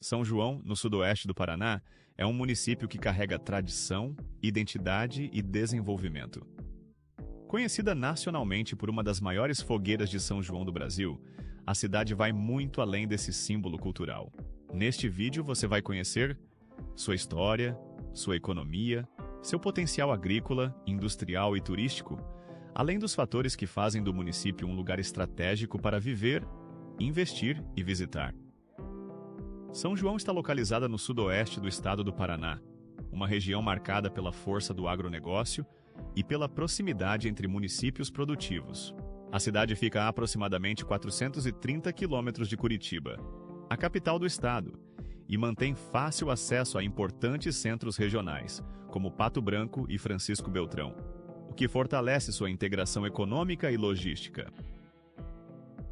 São João, no sudoeste do Paraná, é um município que carrega tradição, identidade e desenvolvimento. Conhecida nacionalmente por uma das maiores fogueiras de São João do Brasil, a cidade vai muito além desse símbolo cultural. Neste vídeo você vai conhecer sua história, sua economia, seu potencial agrícola, industrial e turístico, além dos fatores que fazem do município um lugar estratégico para viver, investir e visitar. São João está localizada no sudoeste do estado do Paraná, uma região marcada pela força do agronegócio e pela proximidade entre municípios produtivos. A cidade fica a aproximadamente 430 quilômetros de Curitiba, a capital do estado, e mantém fácil acesso a importantes centros regionais, como Pato Branco e Francisco Beltrão, o que fortalece sua integração econômica e logística.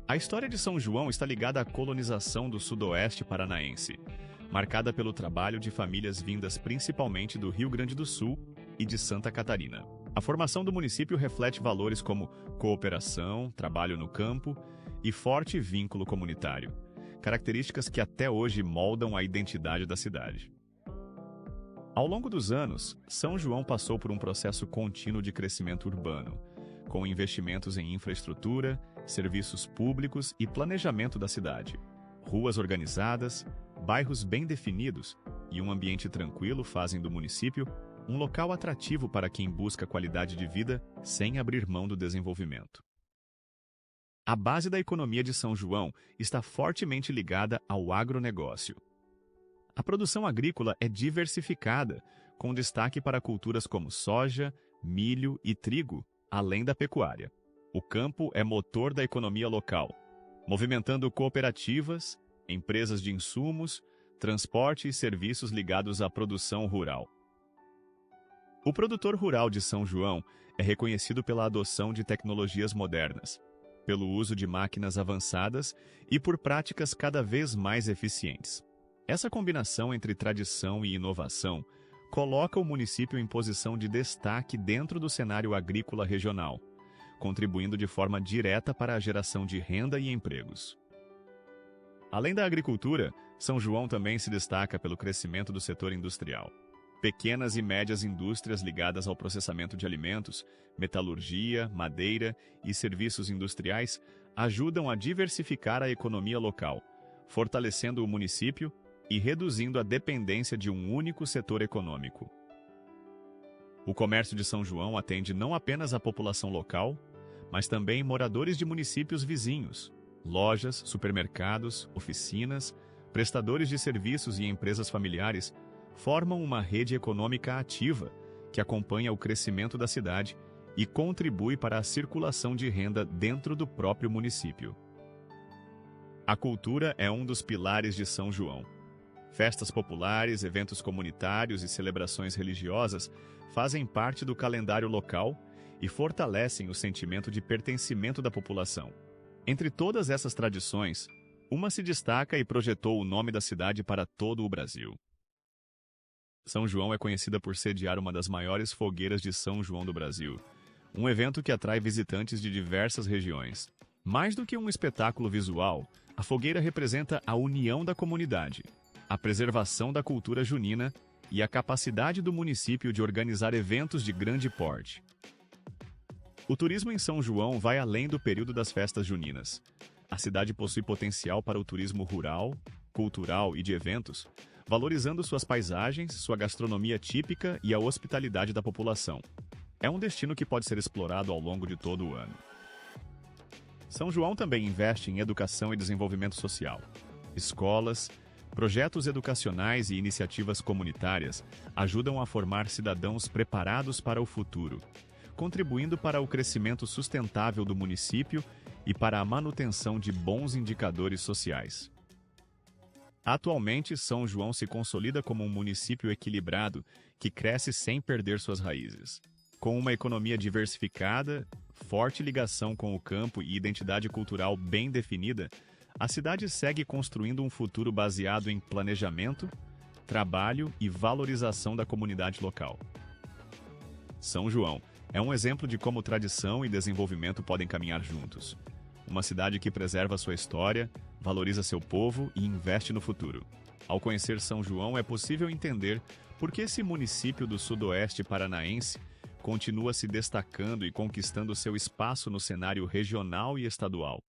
A história de São João está ligada à colonização do sudoeste paranaense, marcada pelo trabalho de famílias vindas principalmente do Rio Grande do Sul e de Santa Catarina. A formação do município reflete valores como cooperação, trabalho no campo e forte vínculo comunitário, características que até hoje moldam a identidade da cidade. Ao longo dos anos, São João passou por um processo contínuo de crescimento urbano, com investimentos em infraestrutura, serviços públicos e planejamento da cidade. Ruas organizadas, bairros bem definidos e um ambiente tranquilo fazem do município um local atrativo para quem busca qualidade de vida sem abrir mão do desenvolvimento. A base da economia de São João está fortemente ligada ao agronegócio. A produção agrícola é diversificada, com destaque para culturas como soja, milho e trigo, além da pecuária. O campo é motor da economia local, movimentando cooperativas, empresas de insumos, transporte e serviços ligados à produção rural. O produtor rural de São João é reconhecido pela adoção de tecnologias modernas, pelo uso de máquinas avançadas e por práticas cada vez mais eficientes. Essa combinação entre tradição e inovação coloca o município em posição de destaque dentro do cenário agrícola regional, contribuindo de forma direta para a geração de renda e empregos. Além da agricultura, São João também se destaca pelo crescimento do setor industrial. Pequenas e médias indústrias ligadas ao processamento de alimentos, metalurgia, madeira e serviços industriais ajudam a diversificar a economia local, fortalecendo o município e reduzindo a dependência de um único setor econômico. O comércio de São João atende não apenas a população local, mas também moradores de municípios vizinhos, lojas, supermercados, oficinas, prestadores de serviços e empresas familiares formam uma rede econômica ativa que acompanha o crescimento da cidade e contribui para a circulação de renda dentro do próprio município. A cultura é um dos pilares de São João. Festas populares, eventos comunitários e celebrações religiosas fazem parte do calendário local e fortalecem o sentimento de pertencimento da população. Entre todas essas tradições, uma se destaca e projetou o nome da cidade para todo o Brasil. São João é conhecida por sediar uma das maiores fogueiras de São João do Brasil, um evento que atrai visitantes de diversas regiões. Mais do que um espetáculo visual, a fogueira representa a união da comunidade, a preservação da cultura junina e a capacidade do município de organizar eventos de grande porte. O turismo em São João vai além do período das festas juninas. A cidade possui potencial para o turismo rural, cultural e de eventos, valorizando suas paisagens, sua gastronomia típica e a hospitalidade da população. É um destino que pode ser explorado ao longo de todo o ano. São João também investe em educação e desenvolvimento social. Escolas, projetos educacionais e iniciativas comunitárias ajudam a formar cidadãos preparados para o futuro, contribuindo para o crescimento sustentável do município e para a manutenção de bons indicadores sociais. Atualmente, São João se consolida como um município equilibrado que cresce sem perder suas raízes. Com uma economia diversificada, forte ligação com o campo e identidade cultural bem definida, a cidade segue construindo um futuro baseado em planejamento, trabalho e valorização da comunidade local. São João é um exemplo de como tradição e desenvolvimento podem caminhar juntos. Uma cidade que preserva sua história, valoriza seu povo e investe no futuro. Ao conhecer São João, é possível entender por que esse município do sudoeste paranaense continua se destacando e conquistando seu espaço no cenário regional e estadual.